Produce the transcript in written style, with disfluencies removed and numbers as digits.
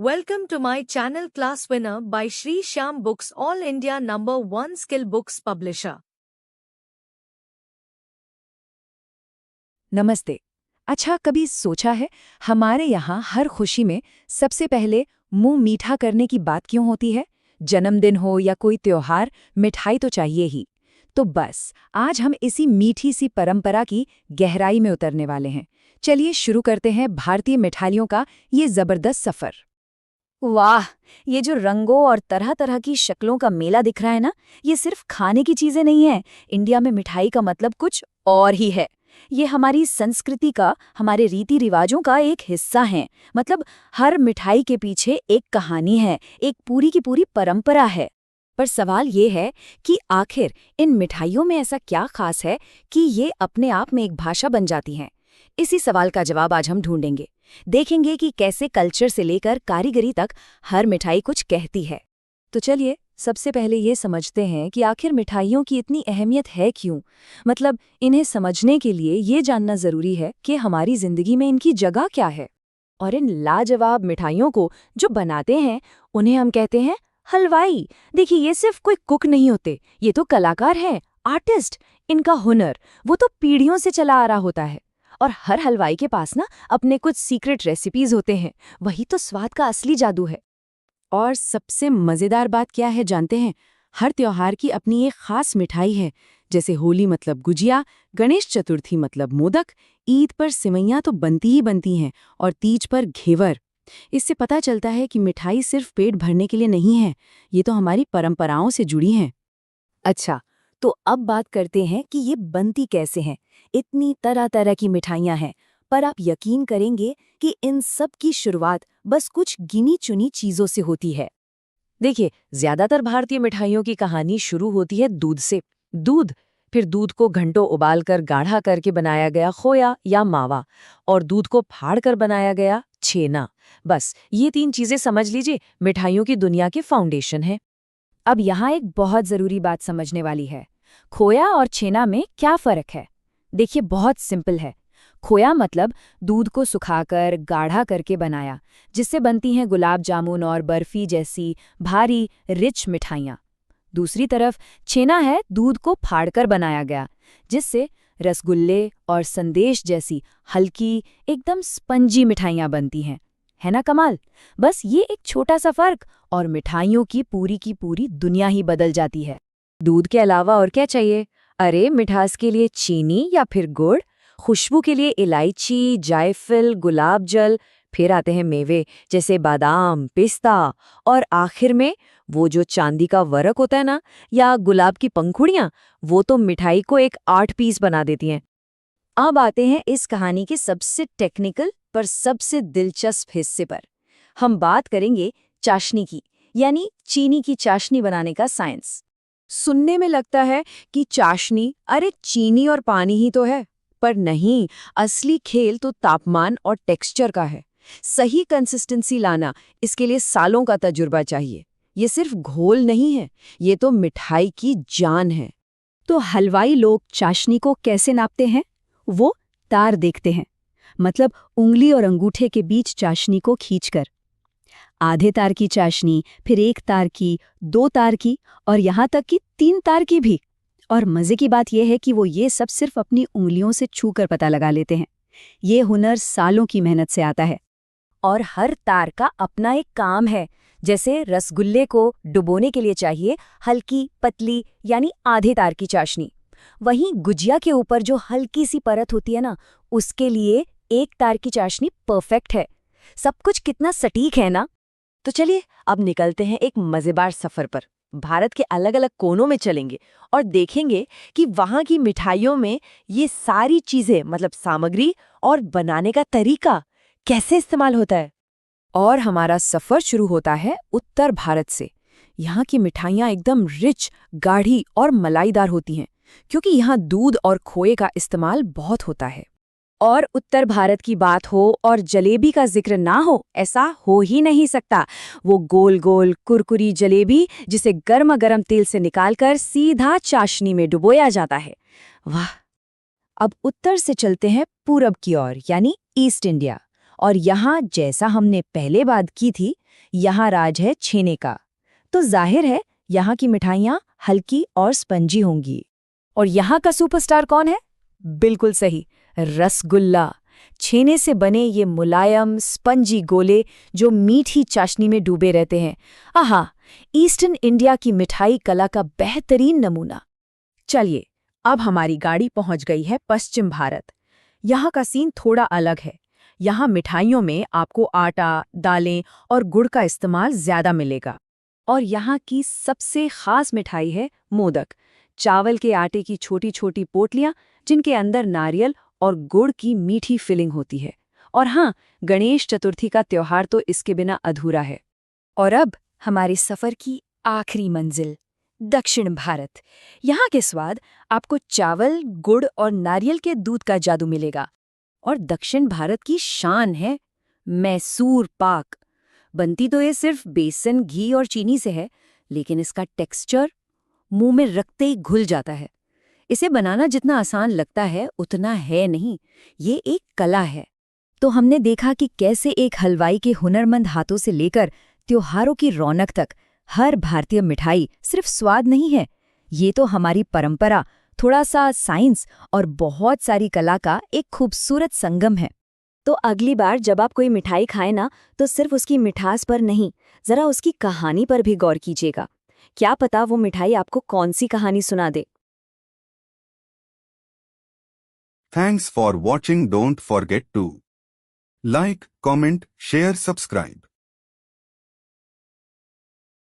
Welcome to my channel Class Winner by Shri Shyam Books, All India #1 skill books publisher. नमस्ते। अच्छा, कभी सोचा है हमारे यहाँ हर खुशी में सबसे पहले मुंह मीठा करने की बात क्यों होती है? जन्मदिन हो या कोई त्योहार, मिठाई तो चाहिए ही। तो बस आज हम इसी मीठी सी परंपरा की गहराई में उतरने वाले हैं। चलिए शुरू करते हैं भारतीय मिठाइयों का ये जबरदस्त सफर। वाह! ये जो रंगों और तरह-तरह की शक्लों का मेला दिख रहा है ना, ये सिर्फ खाने की चीजें नहीं है। इंडिया में मिठाई का मतलब कुछ और ही है। ये हमारी संस्कृति का, हमारे रीति रिवाजों का एक हिस्सा है। मतलब हर मिठाई के पीछे एक कहानी है, एक पूरी की पूरी परंपरा है। पर सवाल ये है कि आखिर इन मिठाइयों में ऐसा क्या खास है कि ये अपने आप में एक भाषा बन जाती हैं? इसी सवाल का जवाब आज हम ढूंढेंगे। देखेंगे कि कैसे कल्चर से लेकर कारीगरी तक हर मिठाई कुछ कहती है। तो चलिए सबसे पहले ये समझते हैं कि आखिर मिठाइयों की इतनी अहमियत है क्यों। मतलब इन्हें समझने के लिए ये जानना जरूरी है कि हमारी जिंदगी में इनकी जगह क्या है। और इन लाजवाब मिठाइयों को जो बनाते हैं उन्हें हम कहते हैं हलवाई। देखिए, ये सिर्फ कोई कुक नहीं होते, ये तो कलाकार हैं, आर्टिस्ट। इनका हुनर वो तो पीढ़ियों से चला आ रहा होता है। और हर हलवाई के पास ना अपने कुछ सीक्रेट रेसिपीज होते हैं। वही तो स्वाद का असली जादू है। और सबसे मज़ेदार बात क्या है जानते हैं? हर त्योहार की अपनी एक खास मिठाई है। जैसे होली मतलब गुजिया, गणेश चतुर्थी मतलब मोदक, ईद पर सिवैयां तो बनती ही बनती हैं, और तीज पर घेवर। इससे पता चलता है कि मिठाई सिर्फ पेट भरने के लिए नहीं है, ये तो हमारी परंपराओं से जुड़ी हैं। अच्छा, तो अब बात करते हैं कि ये बनती कैसे हैं। इतनी तरह तरह की मिठाइयाँ हैं, पर आप यकीन करेंगे कि इन सब की शुरुआत बस कुछ गिनी चुनी चीज़ों से होती है। देखिए, ज्यादातर भारतीय मिठाइयों की कहानी शुरू होती है दूध से। दूध, फिर दूध को घंटों उबालकर गाढ़ा करके बनाया गया खोया या मावा, और दूध को फाड़कर बनाया गया छेना। बस ये तीन चीजें समझ लीजिए मिठाइयों की दुनिया के फाउंडेशन है। अब यहाँ एक बहुत ज़रूरी बात समझने वाली है। खोया और छेना में क्या फ़र्क है? देखिए, बहुत सिंपल है। खोया मतलब दूध को सुखाकर गाढ़ा करके बनाया, जिससे बनती हैं गुलाब जामुन और बर्फी जैसी भारी रिच मिठाइयाँ। दूसरी तरफ छेना है दूध को फाड़कर बनाया गया, जिससे रसगुल्ले और संदेश जैसी हल्की एकदम स्पंजी मिठाइयाँ बनती हैं। है ना कमाल? बस ये एक छोटा सा फर्क और मिठाइयों की पूरी दुनिया ही बदल जाती है। दूध के अलावा और क्या चाहिए? अरे, मिठास के लिए चीनी या फिर गुड़, खुशबू के लिए इलायची, जायफल, गुलाब जल, फिर आते हैं मेवे जैसे बादाम, पिस्ता, और आखिर में वो जो चांदी का वर्क होता है ना, या गुलाब की पंखुड़ियाँ, वो तो मिठाई को एक आर्ट पीस बना देती हैं। अब आते हैं इस कहानी के सबसे टेक्निकल पर सबसे दिलचस्प हिस्से पर। हम बात करेंगे चाशनी की, यानी चीनी की चाशनी बनाने का साइंस। सुनने में लगता है कि चाशनी, अरे चीनी और पानी ही तो है, पर नहीं, असली खेल तो तापमान और टेक्सचर का है। सही कंसिस्टेंसी लाना, इसके लिए सालों का तजुर्बा चाहिए। ये सिर्फ घोल नहीं है, ये तो मिठाई की जान है। तो हलवाई लोग चाशनी को कैसे नापते हैं? वो तार देखते हैं, मतलब उंगली और अंगूठे के बीच चाशनी को खींचकर। आधे तार की चाशनी, फिर 1 तार की, 2 तार की, और यहाँ तक कि 3 तार की भी। और मजे की बात यह है कि वो ये सब सिर्फ अपनी उंगलियों से छूकर पता लगा लेते हैं। ये हुनर सालों की मेहनत से आता है। और हर तार का अपना एक काम है। जैसे रसगुल्ले को डुबोने के लिए चाहिए हल्की पतली यानी आधे तार की चाशनी। वहीं गुजिया के ऊपर जो हल्की सी परत होती है ना, उसके लिए 1 तार की चाशनी परफेक्ट है। सब कुछ कितना सटीक है ना। तो चलिए अब निकलते हैं एक मजेदार सफर पर। भारत के अलग अलग कोनों में चलेंगे और देखेंगे कि वहाँ की मिठाइयों में ये सारी चीजें, मतलब सामग्री और बनाने का तरीका कैसे इस्तेमाल होता है। और हमारा सफर शुरू होता है उत्तर भारत से। यहाँ की मिठाइयाँ एकदम रिच, गाढ़ी और मलाईदार होती हैं, क्योंकि यहाँ दूध और खोए का इस्तेमाल बहुत होता है। और उत्तर भारत की बात हो और जलेबी का जिक्र ना हो, ऐसा हो ही नहीं सकता। वो गोल गोल कुरकुरी जलेबी जिसे गर्मा गर्म तेल से निकालकर सीधा चाशनी में डुबोया जाता है। वाह! अब उत्तर से चलते हैं पूरब की ओर, यानी ईस्ट इंडिया। और यहाँ जैसा हमने पहले बात की थी, यहाँ राज है छेने का। तो जाहिर है यहाँ की मिठाइयाँ हल्की और स्पंजी होंगी। और यहाँ का सुपरस्टार कौन है? बिल्कुल सही, रसगुल्ला। छेने से बने ये मुलायम स्पंजी गोले जो मीठी चाशनी में डूबे रहते हैं। आहा, ईस्टर्न इंडिया की मिठाई कला का बेहतरीन नमूना। चलिए, अब हमारी गाड़ी पहुंच गई है पश्चिम भारत। यहाँ का सीन थोड़ा अलग है। यहाँ मिठाइयों में आपको आटा, दालें और गुड़ का इस्तेमाल ज्यादा मिलेगा। और यहाँ की सबसे खास मिठाई है मोदक, चावल के आटे की छोटी छोटी पोटलियाँ जिनके अंदर नारियल और गुड़ की मीठी फिलिंग होती है। और हाँ, गणेश चतुर्थी का त्योहार तो इसके बिना अधूरा है। और अब हमारे सफर की आखिरी मंजिल, दक्षिण भारत। यहाँ के स्वाद आपको चावल, गुड़ और नारियल के दूध का जादू मिलेगा। और दक्षिण भारत की शान है मैसूर पाक। बनती तो ये सिर्फ बेसन, घी और चीनी से है, लेकिन इसका टेक्सचर मुंह में रखते ही घुल जाता है। इसे बनाना जितना आसान लगता है उतना है नहीं, ये एक कला है। तो हमने देखा कि कैसे एक हलवाई के हुनरमंद हाथों से लेकर त्योहारों की रौनक तक हर भारतीय मिठाई सिर्फ स्वाद नहीं है, ये तो हमारी परंपरा, थोड़ा सा साइंस और बहुत सारी कला का एक खूबसूरत संगम है। तो अगली बार जब आप कोई मिठाई खाएं ना, तो सिर्फ उसकी मिठास पर नहीं, जरा उसकी कहानी पर भी गौर कीजिएगा। क्या पता वो मिठाई आपको कौन सी कहानी सुना दे। Thanks for watching. Don't forget to like, comment, share, subscribe.